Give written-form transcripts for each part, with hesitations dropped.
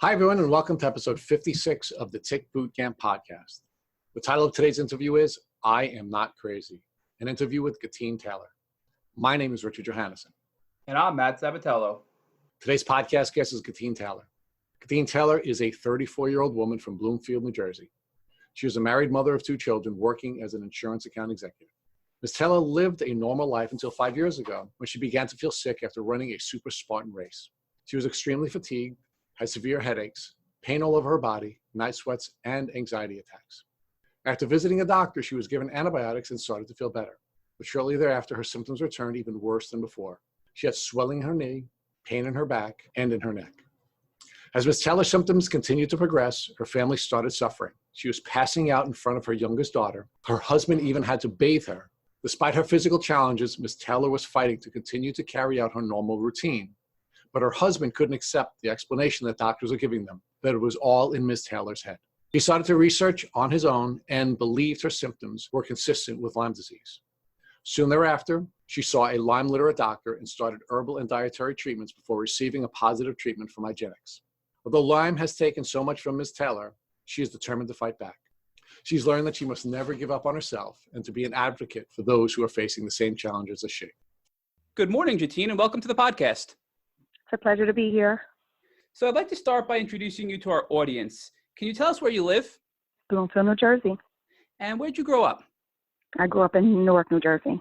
Hi, everyone, and welcome to episode 56 of the Tick Bootcamp podcast. The title of today's interview is I Am Not Crazy, an interview with Getine Taylor. My name is Richard Johannesson. And I'm Matt Sabatello. Today's podcast guest is Getine Taylor. Getine Taylor is a 34-year-old woman from Bloomfield, New Jersey. She is a married mother of two children working as an insurance account executive. Ms. Taylor lived a normal life until 5 years ago when she began to feel sick after running a super Spartan race. She was extremely fatigued, had severe headaches, pain all over her body, night sweats, and anxiety attacks. After visiting a doctor, she was given antibiotics and started to feel better. But shortly thereafter, her symptoms returned even worse than before. She had swelling in her knee, pain in her back, and in her neck. As Ms. Taylor's symptoms continued to progress, her family started suffering. She was passing out in front of her youngest daughter. Her husband even had to bathe her. Despite her physical challenges, Ms. Taylor was fighting to continue to carry out her normal routine. But her husband couldn't accept the explanation that doctors were giving them, that it was all in Ms. Taylor's head. He started to research on his own and believed her symptoms were consistent with Lyme disease. Soon thereafter, she saw a Lyme literate doctor and started herbal and dietary treatments before receiving a positive treatment from Hygienics. Although Lyme has taken so much from Ms. Taylor, she is determined to fight back. She's learned that she must never give up on herself and to be an advocate for those who are facing the same challenges as she. Good morning, Getine, and welcome to the podcast. It's a pleasure to be here. So I'd like to start by introducing you to our audience. Can you tell us where you live? Bloomfield, New Jersey. And where did you grow up? I grew up in Newark, New Jersey.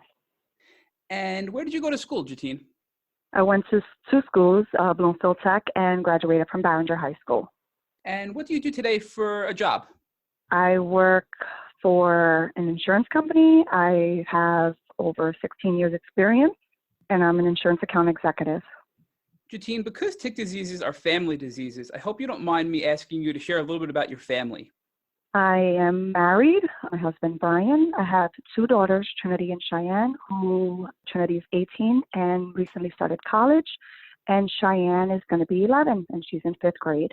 And where did you go to school, Getine? I went to two schools, Bloomfield Tech, and graduated from Barringer High School. And what do you do today for a job? I work for an insurance company. I have over 16 years experience, and I'm an insurance account executive. Getine, because tick diseases are family diseases, I hope you don't mind me asking you to share a little bit about your family. I am married. My husband, Brian. I have two daughters, Trinity and Cheyenne, Trinity is 18 and recently started college, and Cheyenne is going to be 11, and she's in 5th grade.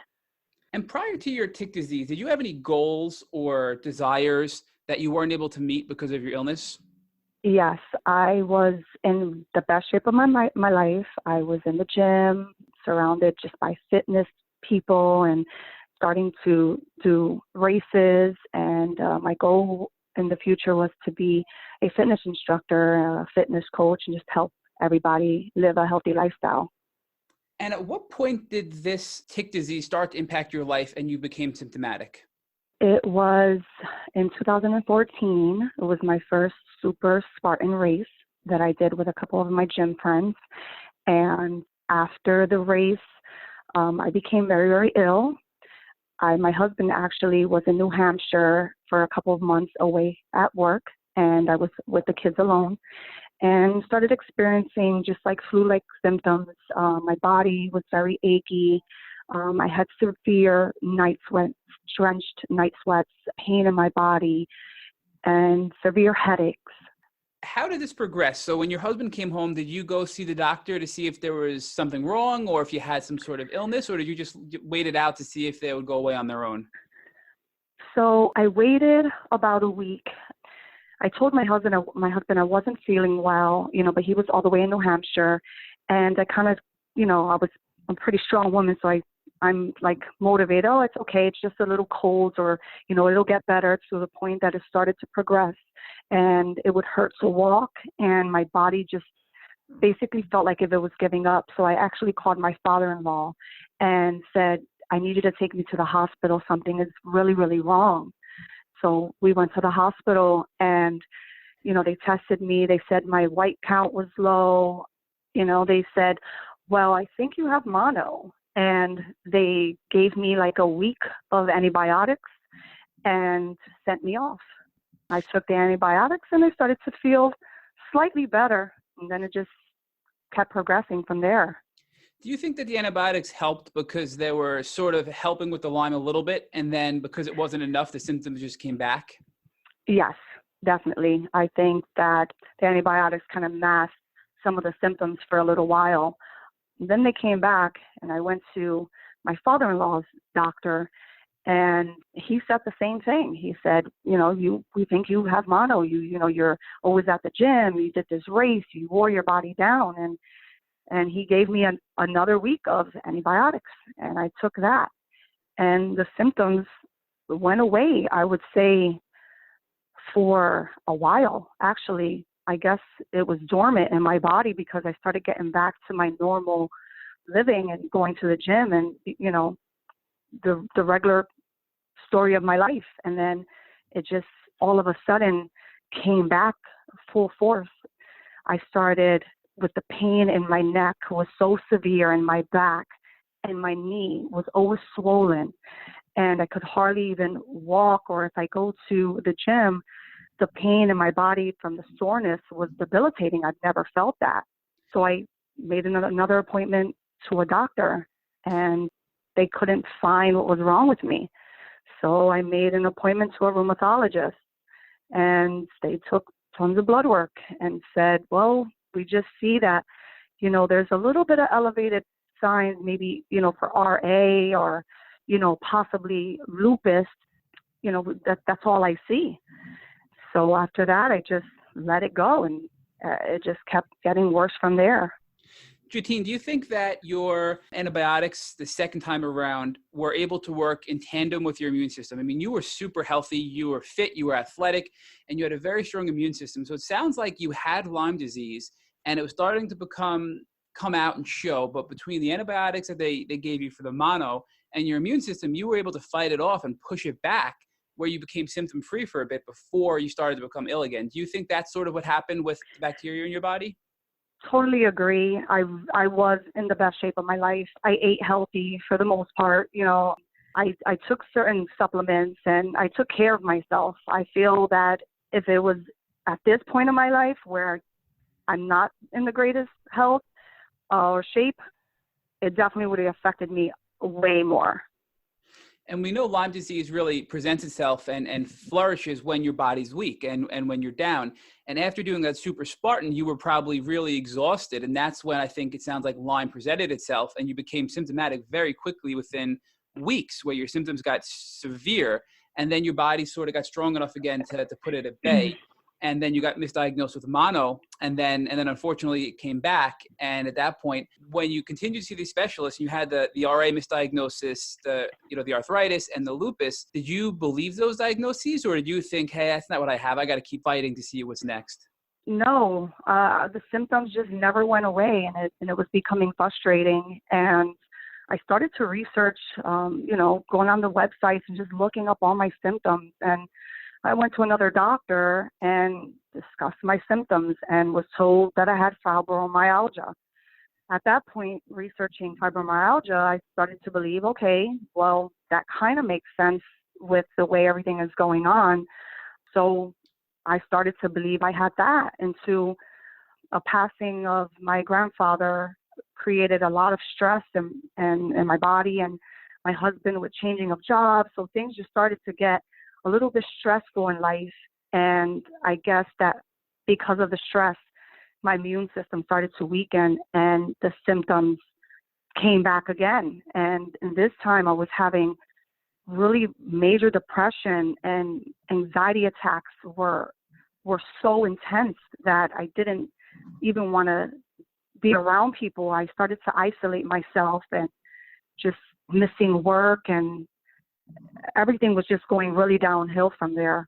And prior to your tick disease, did you have any goals or desires that you weren't able to meet because of your illness? Yes, I was in the best shape of my life. I was in the gym, surrounded just by fitness people and starting to do races. And my goal in the future was to be a fitness instructor, a fitness coach, and just help everybody live a healthy lifestyle. And at what point did this tick disease start to impact your life and you became symptomatic? It was in 2014. It was my first super Spartan race that I did with a couple of my gym friends. And after the race, I became very, very ill. My husband actually was in New Hampshire for a couple of months away at work, and I was with the kids alone and started experiencing just like flu-like symptoms. My body was very achy. I had severe night sweats, drenched night sweats, pain in my body, and severe headaches. How did this progress? So when your husband came home, did you go see the doctor to see if there was something wrong or if you had some sort of illness, or did you just wait it out to see if they would go away on their own? So I waited about a week. I told my husband I wasn't feeling well, but he was all the way in New Hampshire, and I kind of, I'm a pretty strong woman, so I'm like motivated. Oh, it's okay. It's just a little cold, or, it'll get better, to the point that it started to progress and it would hurt to walk. And my body just basically felt like if it was giving up. So I actually called my father-in-law and said, I need you to take me to the hospital. Something is really, really wrong. So we went to the hospital and, they tested me. They said my white count was low. They said, well, I think you have mono. And they gave me like a week of antibiotics and sent me off. I took the antibiotics and I started to feel slightly better. And then it just kept progressing from there. Do you think that the antibiotics helped because they were sort of helping with the Lyme a little bit, and then because it wasn't enough, the symptoms just came back? Yes, definitely. I think that the antibiotics kind of masked some of the symptoms for a little while. Then they came back, and I went to my father-in-law's doctor, and he said the same thing. He said, we think you have mono. You're always at the gym. You did this race. You wore your body down, and he gave me another week of antibiotics, and I took that. and the symptoms went away, I would say, for a while. Actually, I guess it was dormant in my body because I started getting back to my normal living and going to the gym and, the regular story of my life. And then it just all of a sudden came back full force. I started with the pain in my neck was so severe, in my back, and my knee was always swollen, and I could hardly even walk. Or if I go to the gym, the pain in my body from the soreness was debilitating. I'd never felt that. So I made another appointment to a doctor, and they couldn't find what was wrong with me. So I made an appointment to a rheumatologist, and they took tons of blood work and said, well, we just see that, there's a little bit of elevated signs, maybe, for RA or, possibly lupus, that's all I see. So after that, I just let it go, and it just kept getting worse from there. Getine, do you think that your antibiotics the second time around were able to work in tandem with your immune system? I mean, you were super healthy, you were fit, you were athletic, and you had a very strong immune system. So it sounds like you had Lyme disease and it was starting to come out and show, but between the antibiotics that they gave you for the mono and your immune system, you were able to fight it off and push it back, where you became symptom-free for a bit before you started to become ill again. Do you think that's sort of what happened with the bacteria in your body? Totally agree. I was in the best shape of my life. I ate healthy for the most part. I took certain supplements and I took care of myself. I feel that if it was at this point in my life where I'm not in the greatest health or shape, it definitely would have affected me way more. And we know Lyme disease really presents itself and flourishes when your body's weak and when you're down. And after doing that super Spartan, you were probably really exhausted. And that's when I think it sounds like Lyme presented itself and you became symptomatic very quickly within weeks, where your symptoms got severe. And then your body sort of got strong enough again to put it at bay. And then you got misdiagnosed with mono, and then unfortunately it came back. And at that point, when you continued to see these specialists, you had the RA misdiagnosis, the arthritis and the lupus. Did you believe those diagnoses, or did you think, hey, that's not what I have, I got to keep fighting to see what's next? No, the symptoms just never went away, and it was becoming frustrating. And I started to research, going on the websites and just looking up all my symptoms. And I went to another doctor and discussed my symptoms and was told that I had fibromyalgia. At that point, researching fibromyalgia, I started to believe, okay, well, that kind of makes sense with the way everything is going on. So I started to believe I had that. Into a passing of my grandfather created a lot of stress in my body, and my husband with changing of jobs. So things just started to get a little bit stressful in life. And I guess that because of the stress, my immune system started to weaken and the symptoms came back again. And this time I was having really major depression, and anxiety attacks were so intense that I didn't even want to be around people. I started to isolate myself and just missing work, and everything was just going really downhill from there.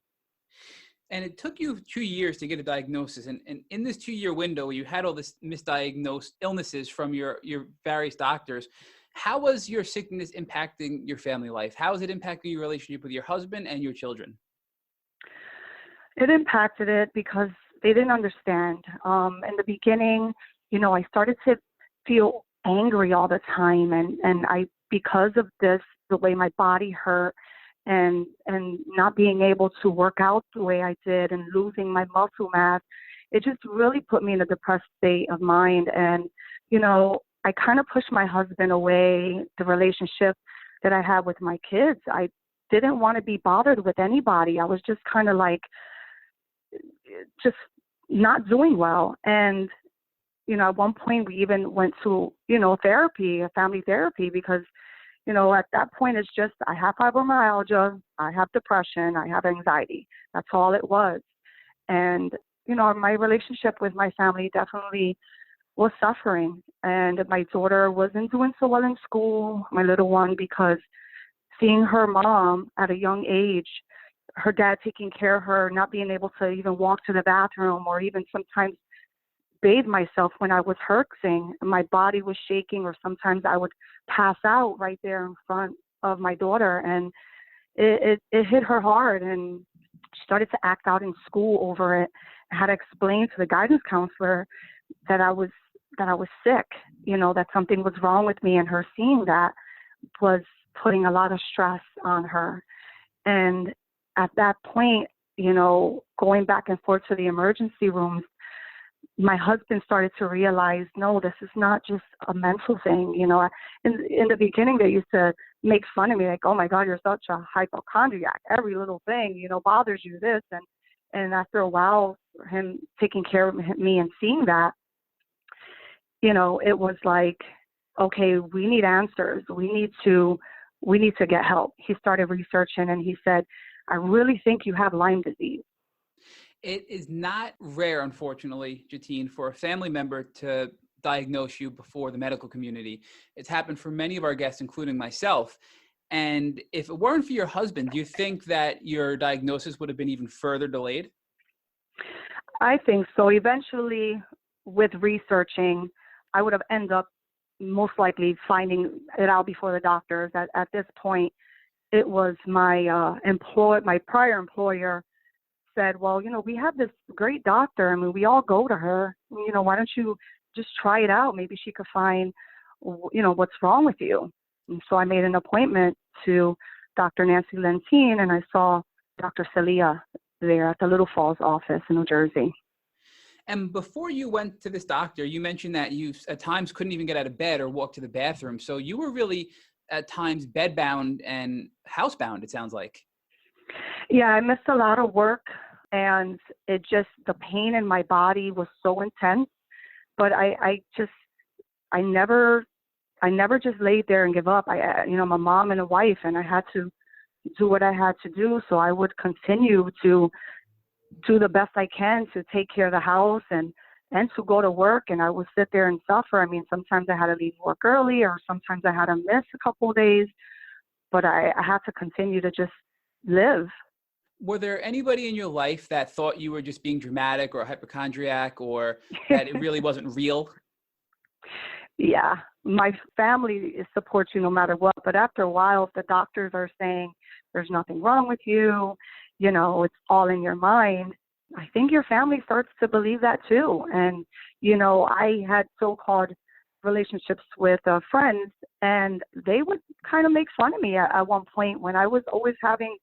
And it took you 2 years to get a diagnosis. And in this 2-year window, you had all this misdiagnosed illnesses from your various doctors. How was your sickness impacting your family life? How is it impacting your relationship with your husband and your children? It impacted it because they didn't understand. In the beginning, I started to feel angry all the time. And because of this, the way my body hurt, and not being able to work out the way I did and losing my muscle mass, it just really put me in a depressed state of mind. And, I kind of pushed my husband away, the relationship that I had with my kids. I didn't want to be bothered with anybody. I was just kind of like, just not doing well. And, at one point we even went to, therapy, family therapy, because at that point, it's just, I have fibromyalgia, I have depression, I have anxiety. That's all it was. And, my relationship with my family definitely was suffering. And my daughter wasn't doing so well in school, my little one, because seeing her mom at a young age, her dad taking care of her, not being able to even walk to the bathroom or even sometimes bathe myself when I was herxing. My body was shaking, or sometimes I would pass out right there in front of my daughter. And it hit her hard, and she started to act out in school over it. I had to explain to the guidance counselor that I was sick, that something was wrong with me, and her seeing that was putting a lot of stress on her. And at that point, going back and forth to the emergency rooms, my husband started to realize, no, this is not just a mental thing. In the beginning, they used to make fun of me, like, oh my God, you're such a hypochondriac. Every little thing, bothers you, this. And after a while, him taking care of me and seeing that, it was like, okay, we need answers. We need to get help. He started researching, and he said, I really think you have Lyme disease. It is not rare, unfortunately, Getine, for a family member to diagnose you before the medical community. It's happened for many of our guests, including myself. And if it weren't for your husband, do you think that your diagnosis would have been even further delayed? I think so. Eventually, with researching, I would have ended up most likely finding it out before the doctors. At this point, it was my prior employer said, well, we have this great doctor. I mean, we all go to her. Why don't you just try it out? Maybe she could find, what's wrong with you. And so I made an appointment to Dr. Nancy Lentine, and I saw Dr. Celia there at the Little Falls office in New Jersey. And before you went to this doctor, you mentioned that you at times couldn't even get out of bed or walk to the bathroom. So you were really at times bedbound and housebound, it sounds like. Yeah, I missed a lot of work, and the pain in my body was so intense. But I never just laid there and give up. I'm a mom and a wife, and I had to do what I had to do. So I would continue to do the best I can to take care of the house and to go to work. And I would sit there and suffer. I mean, sometimes I had to leave work early, or sometimes I had to miss a couple of days, but I had to continue to just live. Were there anybody in your life that thought you were just being dramatic or a hypochondriac, or that it really wasn't real? Yeah, my family supports you no matter what. But after a while, if the doctors are saying there's nothing wrong with you, it's all in your mind, I think your family starts to believe that too. And, I had so-called relationships with friends, and they would kind of make fun of me at one point when I was always having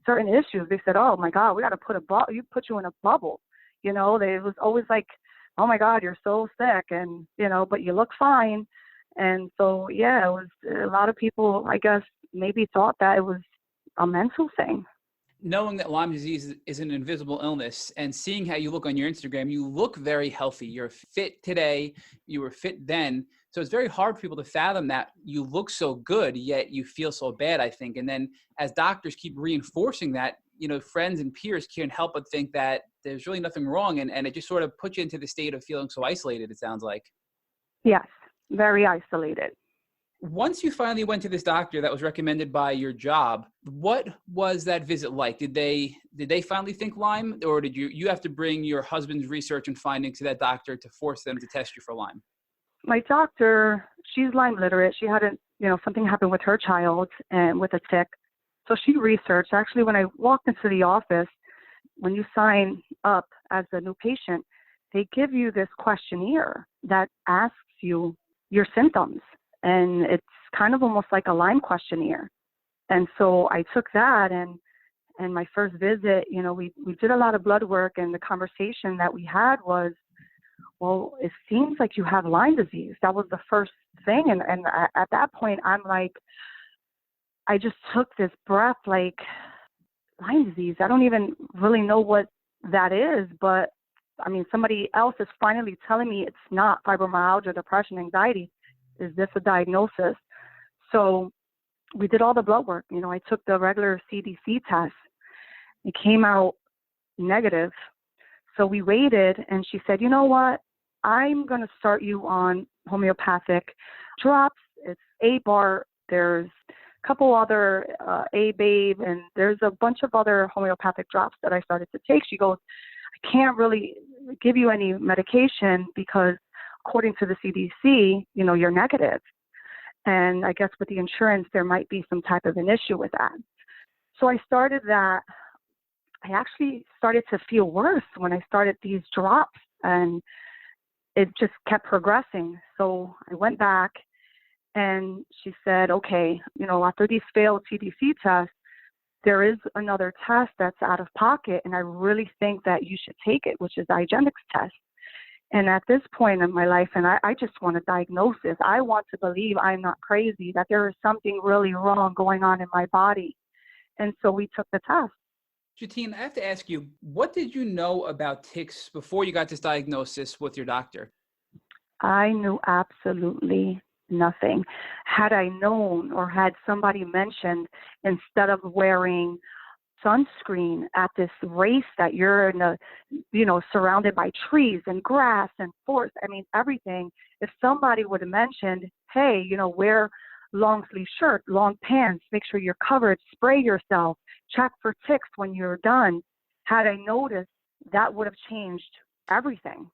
certain issues. They said, oh my God, we got to put you in a bubble. It was always like, oh my God, you're so sick, and, but you look fine. And so, yeah, it was a lot of people, I guess, maybe thought that it was a mental thing. Knowing that Lyme disease is an invisible illness and seeing how you look on your Instagram, you look very healthy. You're fit today. You were fit then. So it's very hard for people to fathom that you look so good, yet you feel so bad, I think. And then as doctors keep reinforcing that, friends and peers can't help but think that there's really nothing wrong. And it just sort of puts you into the state of feeling so isolated, it sounds like. Yes, very isolated. Once you finally went to this doctor that was recommended by your job, what was that visit like? Did they finally think Lyme, or did you have to bring your husband's research and findings to that doctor to force them to test you for Lyme? My doctor, she's Lyme literate. She had something happened with her child and with a tick. So she researched. Actually, when I walked into the office, when you sign up as a new patient, they give you this questionnaire that asks you your symptoms. And it's kind of almost like a Lyme questionnaire. And so I took that, and my first visit, we did a lot of blood work, and the conversation that we had was, well, it seems like you have Lyme disease. That was the first thing. And at that point, I'm like, I just took this breath, like, Lyme disease. I don't even really know what that is, but I mean, somebody else is finally telling me it's not fibromyalgia, depression, anxiety. Is this a diagnosis? So we did all the blood work. I took the regular CDC test. It came out negative. So we waited, and she said, you know what? I'm going to start you on homeopathic drops. It's 8 bar. There's couple other A-Babe, and there's a bunch of other homeopathic drops that I started to take. She goes, I can't really give you any medication because according to the CDC, you're negative. And I guess with the insurance, there might be some type of an issue with that. So I started that. I actually started to feel worse when I started these drops, and it just kept progressing. So I went back, and she said, okay, after these failed CDC tests, there is another test that's out of pocket, and I really think that you should take it, which is the IGeneX test. And at this point in my life, and I just want a diagnosis. I want to believe I'm not crazy, that there is something really wrong going on in my body. And so we took the test. Getine, I have to ask you, what did you know about tics before you got this diagnosis with your doctor? I knew absolutely nothing. Had I known, or had somebody mentioned, instead of wearing sunscreen at this race that you're in surrounded by trees and grass and forest, everything, if somebody would have mentioned, hey, wear long sleeve shirt, long pants, make sure you're covered, spray yourself, check for ticks when you're done. Had I noticed, that would have changed everything.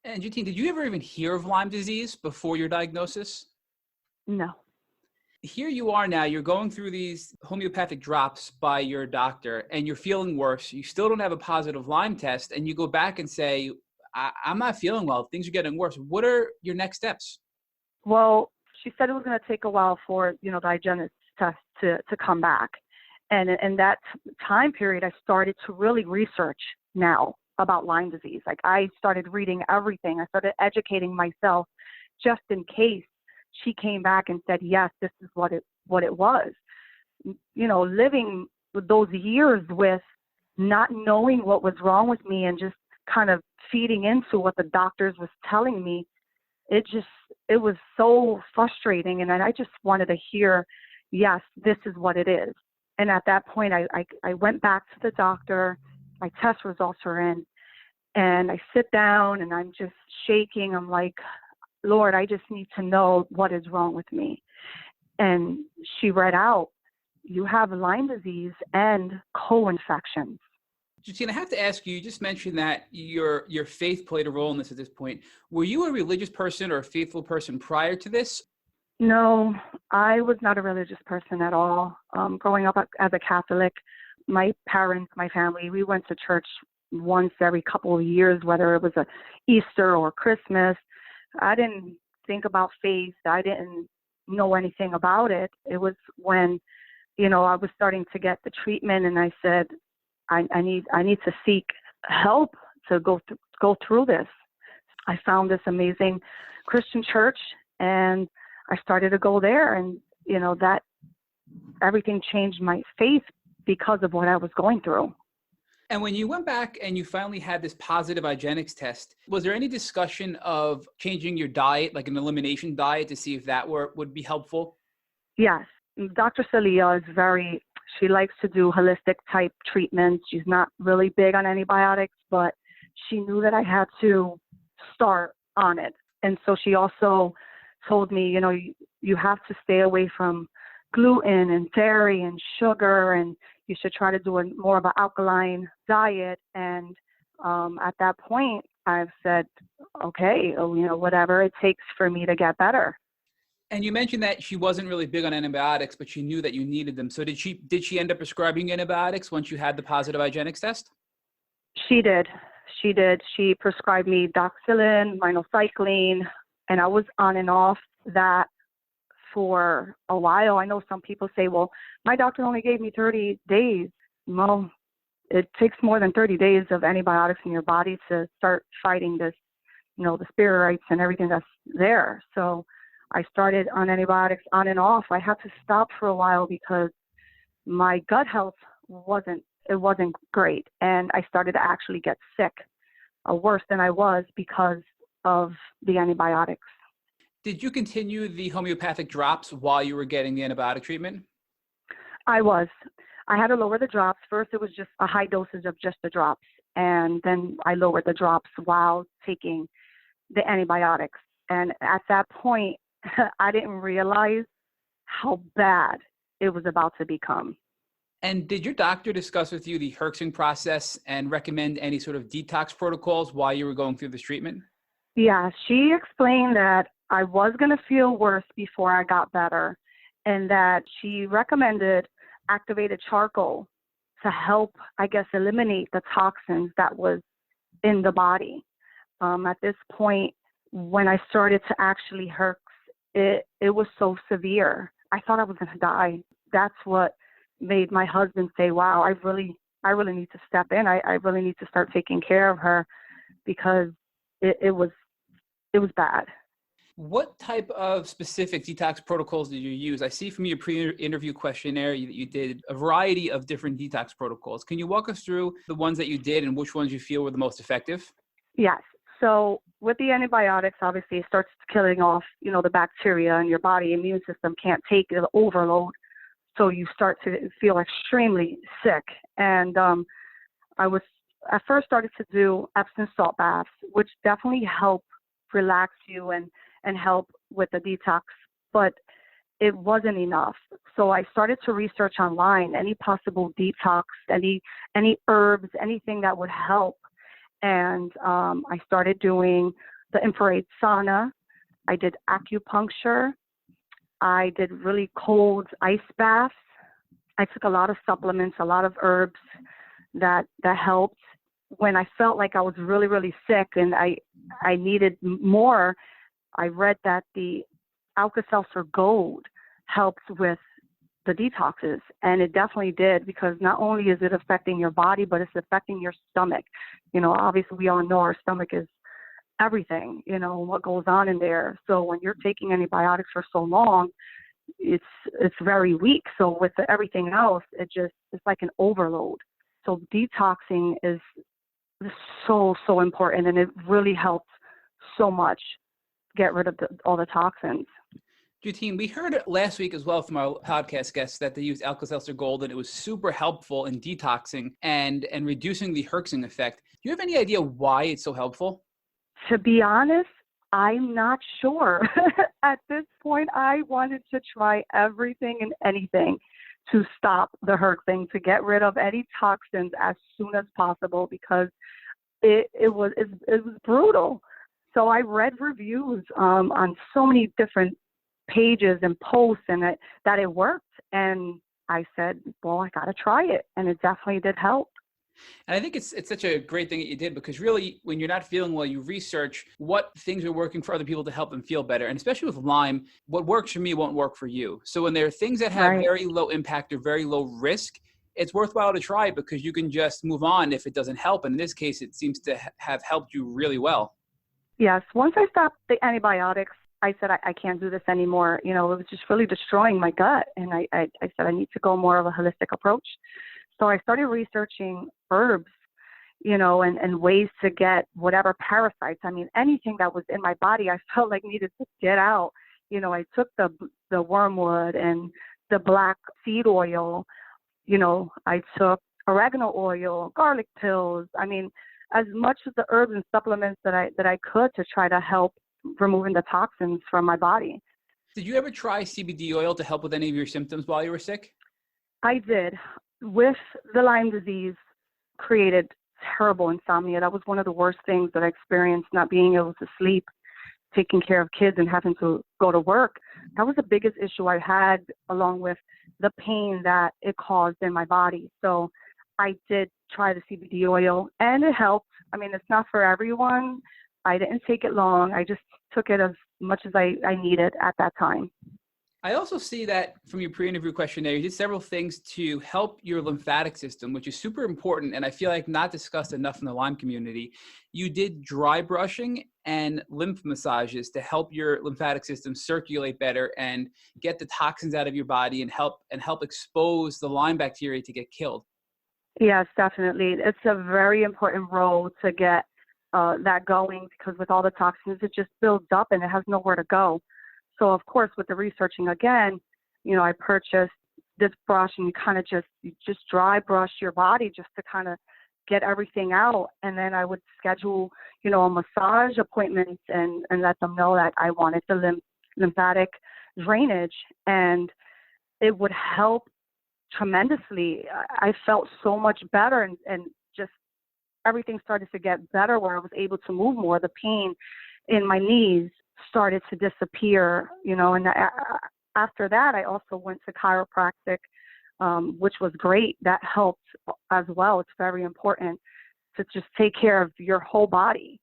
And Getine, did you ever even hear of Lyme disease before your diagnosis? No. Here you are now, you're going through these homeopathic drops by your doctor and you're feeling worse. You still don't have a positive Lyme test, and you go back and say, I'm not feeling well. Things are getting worse. What are your next steps? Well, she said it was going to take a while for, the IGeneX test to come back. And in that time period, I started to really research now about Lyme disease. Like, I started reading everything. I started educating myself just in case she came back and said, yes, this is what it was. Living with those years with not knowing what was wrong with me and just kind of feeding into what the doctors was telling me, it was so frustrating. And I just wanted to hear, yes, this is what it is. And at that point, I went back to the doctor. My test results are in, and I sit down and I'm just shaking. I'm like, Lord, I just need to know what is wrong with me. And she read out, you have Lyme disease and co-infections. Getine, I have to ask you, you just mentioned that your faith played a role in this at this point. Were you a religious person or a faithful person prior to this? No, I was not a religious person at all. Growing up as a Catholic, my parents, my family, we went to church once every couple of years, whether it was a Easter or Christmas. I didn't think about faith. I didn't know anything about it. It was when, I was starting to get the treatment, and I said, I need to seek help to go through this. I found this amazing Christian church, and I started to go there, and that everything changed my faith because of what I was going through. And when you went back and you finally had this positive IGeneX test, was there any discussion of changing your diet, like an elimination diet, to see if that would be helpful? Yes. Dr. Celia is she likes to do holistic type treatments. She's not really big on antibiotics, but she knew that I had to start on it. And so she also told me, you have to stay away from gluten and dairy and sugar, and you should try to do more of an alkaline diet. And at that point, I've said, okay, whatever it takes for me to get better. And you mentioned that she wasn't really big on antibiotics, but she knew that you needed them. So did she end up prescribing antibiotics once you had the positive IGeneX test? She did. She prescribed me doxylin, minocycline, and I was on and off that for a while. I know some people say, well, my doctor only gave me 30 days. Well, it takes more than 30 days of antibiotics in your body to start fighting this, the spirites and everything that's there. So I started on antibiotics on and off. I had to stop for a while because my gut health wasn't great. And I started to actually get sick, worse than I was because of the antibiotics. Did you continue the homeopathic drops while you were getting the antibiotic treatment? I had to lower the drops. First, it was just a high dosage of just the drops. And then I lowered the drops while taking the antibiotics. And at that point, I didn't realize how bad it was about to become. And did your doctor discuss with you the herxing process and recommend any sort of detox protocols while you were going through this treatment? Yeah, she explained that I was going to feel worse before I got better, and that she recommended activated charcoal to help, I guess, eliminate the toxins that was in the body. At this point, when I started to actually herx, it was so severe. I thought I was going to die. That's what made my husband say, wow, I really need to step in. I really need to start taking care of her, because it was bad. What type of specific detox protocols did you use? I see from your pre-interview questionnaire that you did a variety of different detox protocols. Can you walk us through the ones that you did and which ones you feel were the most effective? Yes. So with the antibiotics, obviously it starts killing off, the bacteria in your body. Immune system can't take the overload. So you start to feel extremely sick. And I first started to do Epsom salt baths, which definitely help relax you and help with the detox, but it wasn't enough. So I started to research online any possible detox, any herbs, anything that would help. And I started doing the infrared sauna. I did acupuncture. I did really cold ice baths. I took a lot of supplements, a lot of herbs that helped. When I felt like I was really, really sick and I needed more, I read that the Alka-Seltzer Gold helps with the detoxes, and it definitely did, because not only is it affecting your body, but it's affecting your stomach. Obviously we all know our stomach is everything, what goes on in there. So when you're taking antibiotics for so long, it's very weak. So with everything else, it's like an overload. So detoxing is so important, and it really helps so much get rid of all the toxins. Getine, we heard it last week as well from our podcast guests that they used Alka-Seltzer Gold, and it was super helpful in detoxing and reducing the herxing effect. Do you have any idea why it's so helpful? To be honest, I'm not sure. At this point, I wanted to try everything and anything to stop the herxing, to get rid of any toxins as soon as possible, because it was brutal. So I read reviews on so many different pages and posts, and that it worked. And I said, well, I got to try it. And it definitely did help. And I think it's such a great thing that you did, because really when you're not feeling well, you research what things are working for other people to help them feel better. And especially with Lyme, what works for me won't work for you. So when there are things that have very low impact or very low risk, it's worthwhile to try, because you can just move on if it doesn't help. And in this case, it seems to have helped you really well. Yes. Once I stopped the antibiotics, I said, I can't do this anymore. It was just really destroying my gut. And I said, I need to go more of a holistic approach. So I started researching herbs, and ways to get whatever parasites. I mean, anything that was in my body, I felt like needed to get out. I took the wormwood and the black seed oil. I took oregano oil, garlic pills. I mean, as much of the herbs and supplements that I could to try to help removing the toxins from my body. Did you ever try CBD oil to help with any of your symptoms while you were sick? I did. With the Lyme disease, created terrible insomnia. That was one of the worst things that I experienced, not being able to sleep, taking care of kids and having to go to work. That was the biggest issue I had, along with the pain that it caused in my body. So I did try the CBD oil, and it helped. I mean, it's not for everyone. I didn't take it long. I just took it as much as I needed at that time. I also see that from your pre-interview questionnaire, you did several things to help your lymphatic system, which is super important, and I feel like not discussed enough in the Lyme community. You did dry brushing and lymph massages to help your lymphatic system circulate better and get the toxins out of your body and help expose the Lyme bacteria to get killed. Yes, definitely. It's a very important role to get that going, because with all the toxins, it just builds up and it has nowhere to go. So of course, with the researching again, I purchased this brush, and you just dry brush your body just to kind of get everything out. And then I would schedule, a massage appointment and let them know that I wanted the lymphatic drainage. And it would help tremendously. I felt so much better, and just everything started to get better where I was able to move more. The pain in my knees started to disappear, and after that, I also went to chiropractic, which was great. That helped as well. It's very important to just take care of your whole body.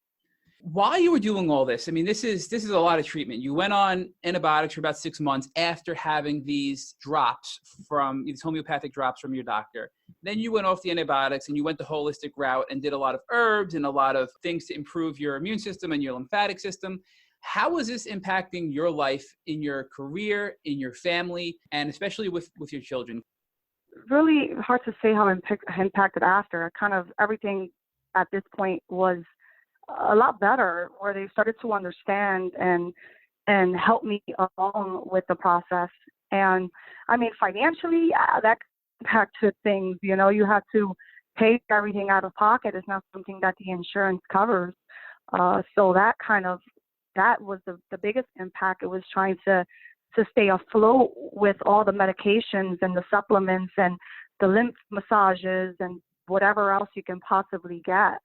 While you were doing all this, I mean, this is a lot of treatment. You went on antibiotics for about 6 months after having these homeopathic drops from your doctor. Then you went off the antibiotics and you went the holistic route and did a lot of herbs and a lot of things to improve your immune system and your lymphatic system. How was this impacting your life, in your career, in your family, and especially with your children? Really hard to say how impacted after. Kind of everything at this point was a lot better, where they started to understand and help me along with the process. And I mean, financially, that impacted things. You have to pay everything out of pocket. It's not something that the insurance covers. So that was the biggest impact. It was trying to stay afloat with all the medications and the supplements and the lymph massages and whatever else you can possibly get.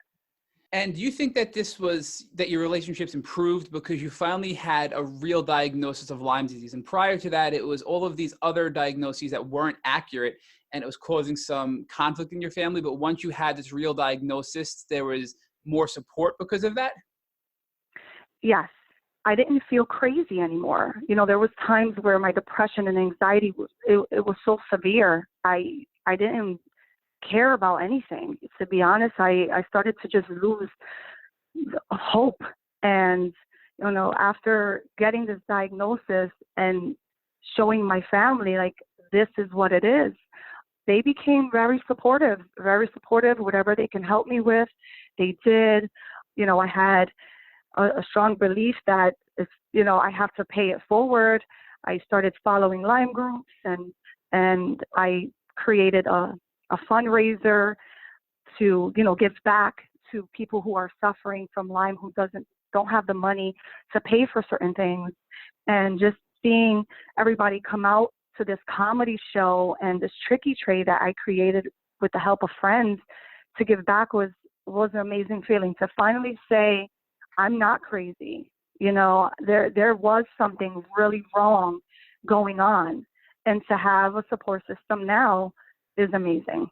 And do you think that that your relationships improved because you finally had a real diagnosis of Lyme disease? And prior to that, it was all of these other diagnoses that weren't accurate, and it was causing some conflict in your family. But once you had this real diagnosis, there was more support because of that? Yes. I didn't feel crazy anymore. There was times where my depression and anxiety it was so severe. I didn't care about anything. To be honest, I started to just lose hope. And, after getting this diagnosis and showing my family, like, this is what it is, they became very supportive, whatever they can help me with, they did. I had a strong belief that if, I have to pay it forward. I started following Lyme groups, and I created a fundraiser to, give back to people who are suffering from Lyme, who don't have the money to pay for certain things. And just seeing everybody come out to this comedy show and this tricky tray that I created with the help of friends to give back was an amazing feeling, to finally say, I'm not crazy. There was something really wrong going on. And to have a support system now is amazing.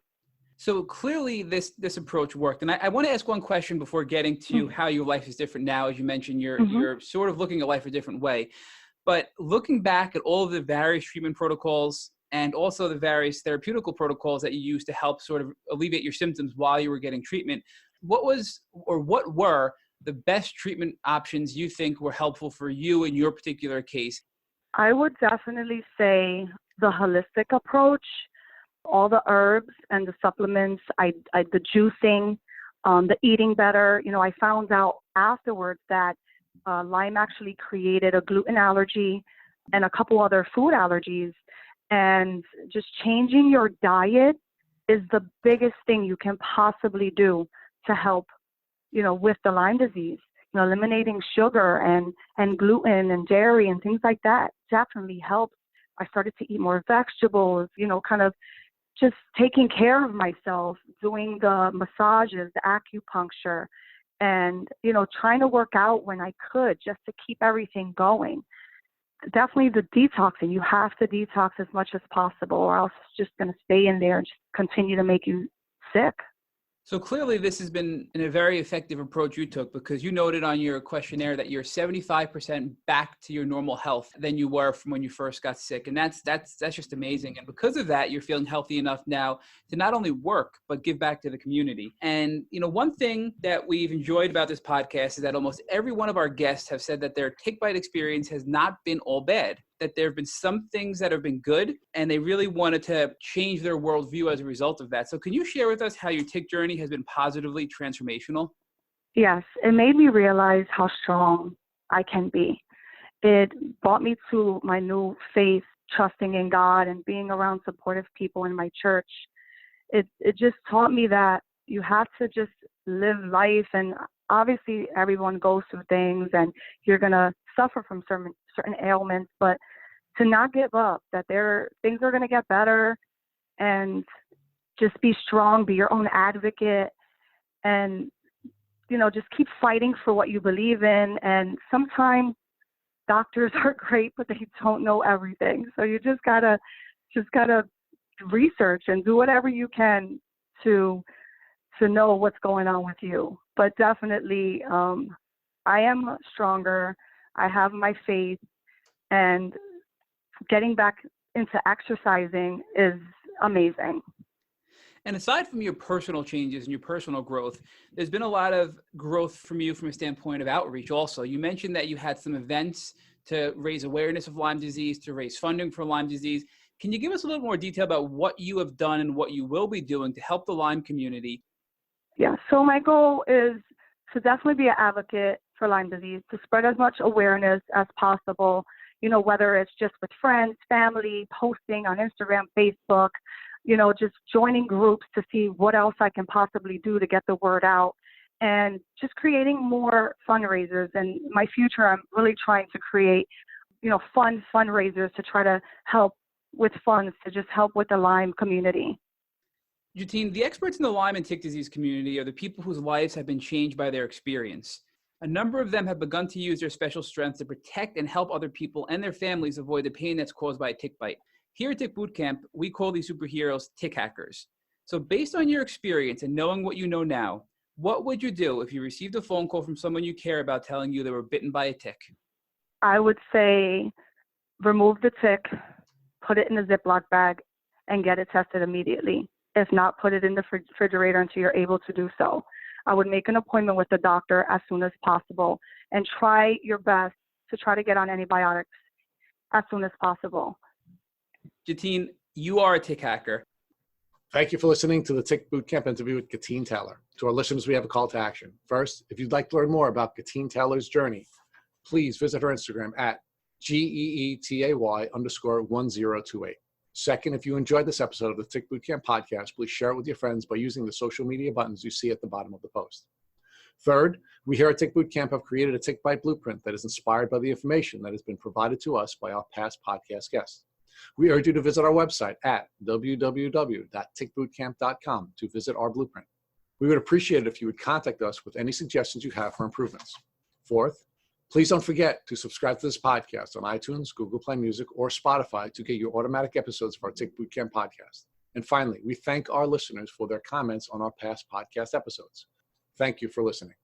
So clearly this approach worked. And I want to ask one question before getting to how your life is different now. As you mentioned, you're sort of looking at life a different way. But looking back at all of the various treatment protocols and also the various therapeutical protocols that you used to help sort of alleviate your symptoms while you were getting treatment, what were the best treatment options you think were helpful for you in your particular case? I would definitely say the holistic approach, all the herbs and the supplements, the juicing, the eating better. I found out afterwards that Lyme actually created a gluten allergy and a couple other food allergies. And just changing your diet is the biggest thing you can possibly do to help with the Lyme disease. Eliminating sugar and gluten and dairy and things like that definitely helps. I started to eat more vegetables, kind of just taking care of myself, doing the massages, the acupuncture, and, trying to work out when I could just to keep everything going. Definitely the detoxing. You have to detox as much as possible, or else it's just going to stay in there and just continue to make you sick. So clearly this has been a very effective approach you took, because you noted on your questionnaire that you're 75% back to your normal health than you were from when you first got sick. And that's just amazing. And because of that, you're feeling healthy enough now to not only work, but give back to the community. And, one thing that we've enjoyed about this podcast is that almost every one of our guests have said that their Tick Bite experience has not been all bad, that there have been some things that have been good, and they really wanted to change their worldview as a result of that. So can you share with us how your tick journey has been positively transformational? Yes, it made me realize how strong I can be. It brought me to my new faith, trusting in God and being around supportive people in my church. It just taught me that you have to just live life, and obviously everyone goes through things and you're going to suffer from certain ailments, but to not give up, that things are going to get better, and just be strong, be your own advocate, and, just keep fighting for what you believe in. And sometimes doctors are great, but they don't know everything. So you just gotta research and do whatever you can to know what's going on with you. But definitely, I am stronger. I have my faith, and getting back into exercising is amazing. And aside from your personal changes and your personal growth, there's been a lot of growth from you from a standpoint of outreach also. You mentioned that you had some events to raise awareness of Lyme disease, to raise funding for Lyme disease. Can you give us a little more detail about what you have done and what you will be doing to help the Lyme community? Yeah, so my goal is to definitely be an advocate for Lyme disease, to spread as much awareness as possible, whether it's just with friends, family, posting on Instagram, Facebook, just joining groups to see what else I can possibly do to get the word out, and just creating more fundraisers. And my future, I'm really trying to create, fun fundraisers to try to help with funds to just help with the Lyme community. Getine, the experts in the Lyme and tick disease community are the people whose lives have been changed by their experience. A number of them have begun to use their special strengths to protect and help other people and their families avoid the pain that's caused by a tick bite. Here at Tick Bootcamp, we call these superheroes tick hackers. So based on your experience and knowing what you know now, what would you do if you received a phone call from someone you care about telling you they were bitten by a tick? I would say remove the tick, put it in a Ziploc bag, and get it tested immediately. If not, put it in the refrigerator until you're able to do so. I would make an appointment with the doctor as soon as possible, and try your best to try to get on antibiotics as soon as possible. Getine, you are a tick hacker. Thank you for listening to the Tick Bootcamp interview with Getine Taylor. To our listeners, we have a call to action. First, if you'd like to learn more about Getine Taylor's journey, please visit her Instagram at GEETAY_1028. Second, if you enjoyed this episode of the Tick Bootcamp podcast, please share it with your friends by using the social media buttons you see at the bottom of the post. Third, we here at Tick Bootcamp have created a tick bite blueprint that is inspired by the information that has been provided to us by our past podcast guests. We urge you to visit our website at www.tickbootcamp.com to visit our blueprint. We would appreciate it if you would contact us with any suggestions you have for improvements. Fourth, please don't forget to subscribe to this podcast on iTunes, Google Play Music, or Spotify to get your automatic episodes of our Tick Bootcamp podcast. And finally, we thank our listeners for their comments on our past podcast episodes. Thank you for listening.